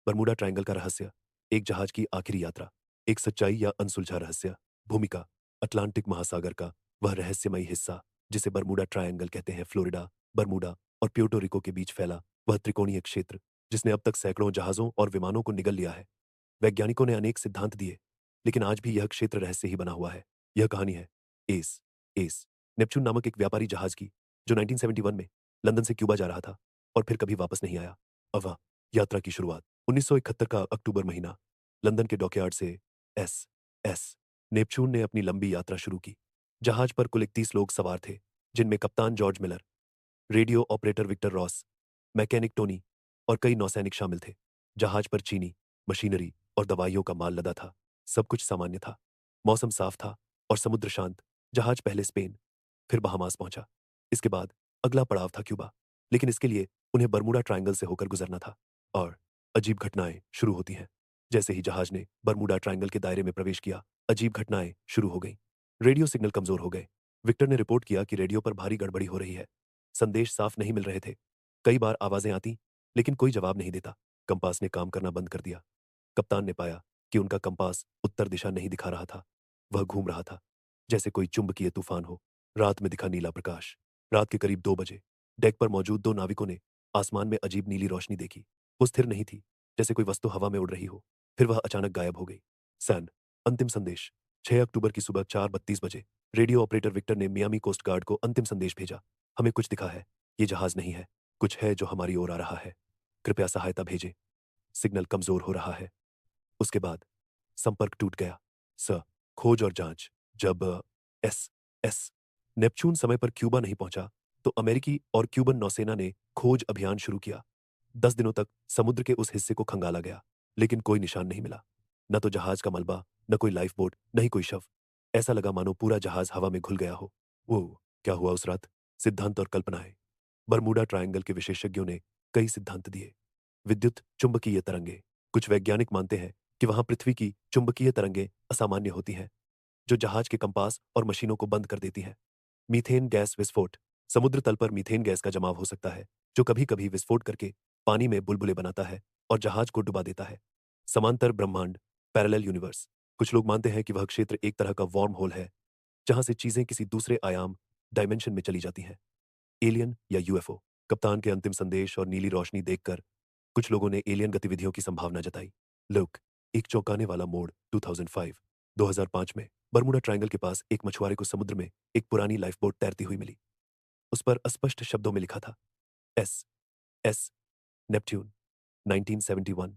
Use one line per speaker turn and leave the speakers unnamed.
Bermuda triangle का रहस्य, एक जहाज की आखिरी यात्रा, एक सच्चाई या अनसुलझा रहस्य, भूमिका, अटलांटिक महासागर का वह रहस्यमयी हिस्सा जिसे बरमूडा ट्रायंगल कहते हैं, फ्लोरिडा, बरमूडा और प्यूर्टो रिको के बीच फैला वह त्रिकोणीय क्षेत्र जिसने अब तक सैकड़ों जहाजों और विमानों को निगल लिया है। वैज्ञानिकों ने अनेक सिद्धांत दिए, लेकिन आज भी यह क्षेत्र रहस्य ही बना हुआ है। यह कहानी है एस एस नेपच्यून नामक एक व्यापारी जहाज की, जो 1971 में लंदन से क्यूबा जा रहा था और फिर कभी वापस नहीं आया। अब वह यात्रा की शुरुआत 1971 का अक्टूबर महीना, लंदन के डॉकयार्ड से एस एस नेपच्यून ने अपनी लंबी यात्रा शुरू की। जहाज पर कुल 31 लोग सवार थे, जिनमें कप्तान George Miller, radio operator Victor Ross, mechanic Tony और कई नौसैनिक शामिल थे। जहाज पर चीनी, मशीनरी और दवाइयों का माल लदा था। सब कुछ सामान्य था। मौसम साफ था और समुद्र शांत। जहाज पहले स्पेन, फिर बहामास पहुंचा। इसके बाद अगला पड़ाव था क्यूबा, लेकिन इसके लिए उन्हें बरमूडा ट्रायंगल से होकर गुजरना था। और अजीब घटनाएं शुरू होती हैं। जैसे ही जहाज ने बरमूडा ट्रायंगल के दायरे में प्रवेश किया, अजीब घटनाएं शुरू हो गईं। रेडियो सिग्नल कमजोर हो गए। विक्टर ने रिपोर्ट किया कि रेडियो पर भारी गड़बड़ी हो रही है। संदेश साफ नहीं मिल रहे थे। कई बार आवाजें आती, लेकिन कोई जवाब नहीं देता। कंपास ने काम करना बंद कर दिया। कप्तान ने पाया कि उनका कंपास उत्तर दिशा नहीं दिखा रहा था। वह घूम रहा था, जैसे कोई चुंबकीय तूफान हो। रात में दिखा नीला प्रकाश। रात के करीब 2 बजे डेक पर मौजूद 2 नाविकों ने आसमान में अजीब नीली रोशनी देखी। वो स्थिर नहीं थी, जैसे कोई वस्तु हवा में उड़ रही हो। फिर वह अचानक गायब हो गई। सैन, अंतिम संदेश। 6 अक्टूबर की सुबह 4:32 बजे रेडियो ऑपरेटर विक्टर ने मियामी कोस्ट गार्ड को अंतिम संदेश भेजा। हमें कुछ दिखा है। ये जहाज नहीं है। कुछ है जो हमारी ओर आ रहा है। कृपया सहायता भेजें। सिग्नल कमजोर हो रहा है। उसके बाद संपर्क टूट गया। स खोज और जांच। जब एस एस नेपच्यून समय पर क्यूबा नहीं पहुंचा, तो अमेरिकी और क्यूबन नौसेना ने खोज अभियान शुरू किया। 10 दिनों तक समुद्र के उस हिस्से को खंगाला गया, लेकिन कोई निशान नहीं मिला। न तो जहाज का मलबा, न कोई लाइफ बोट, न ही कोई शव। ऐसा लगा मानो पूरा जहाज हवा में घुल गया हो। वो क्या हुआ उस रात? सिद्धांत और कल्पनाएं। बरमूडा ट्रायंगल के विशेषज्ञों ने कई सिद्धांत दिए। विद्युत चुंबकीय तरंगे। कुछ वैज्ञानिक मानते हैं कि वहां पृथ्वी की चुंबकीय तरंगें असामान्य होती हैं, जो जहाज के कंपास और मशीनों को बंद कर देती हैं। मीथेन गैस विस्फोट। समुद्र तल पर मीथेन गैस का जमाव हो सकता है, जो कभी कभी विस्फोट करके पानी में बुलबुले बनाता है और जहाज को डुबा देता है। समांतर ब्रह्मांड, पैरेलल यूनिवर्स। कुछ लोग मानते हैं कि वह क्षेत्र एक तरह का वार्म होल है, जहां से चीजें किसी दूसरे आयाम, डायमेंशन में चली जाती हैं। एलियन या यूएफओ। कप्तान के अंतिम संदेश और नीली रोशनी देखकर कुछ लोगों ने एलियन गतिविधियों की संभावना जताई। लुक, एक चौंकाने वाला मोड़। 2005 में बरमूडा ट्रायंगल के पास एक मछुआरे को समुद्र में एक पुरानी लाइफ बोट तैरती हुई मिली। उस पर अस्पष्ट शब्दों में लिखा था, एस एस नेपट्यून, 1971।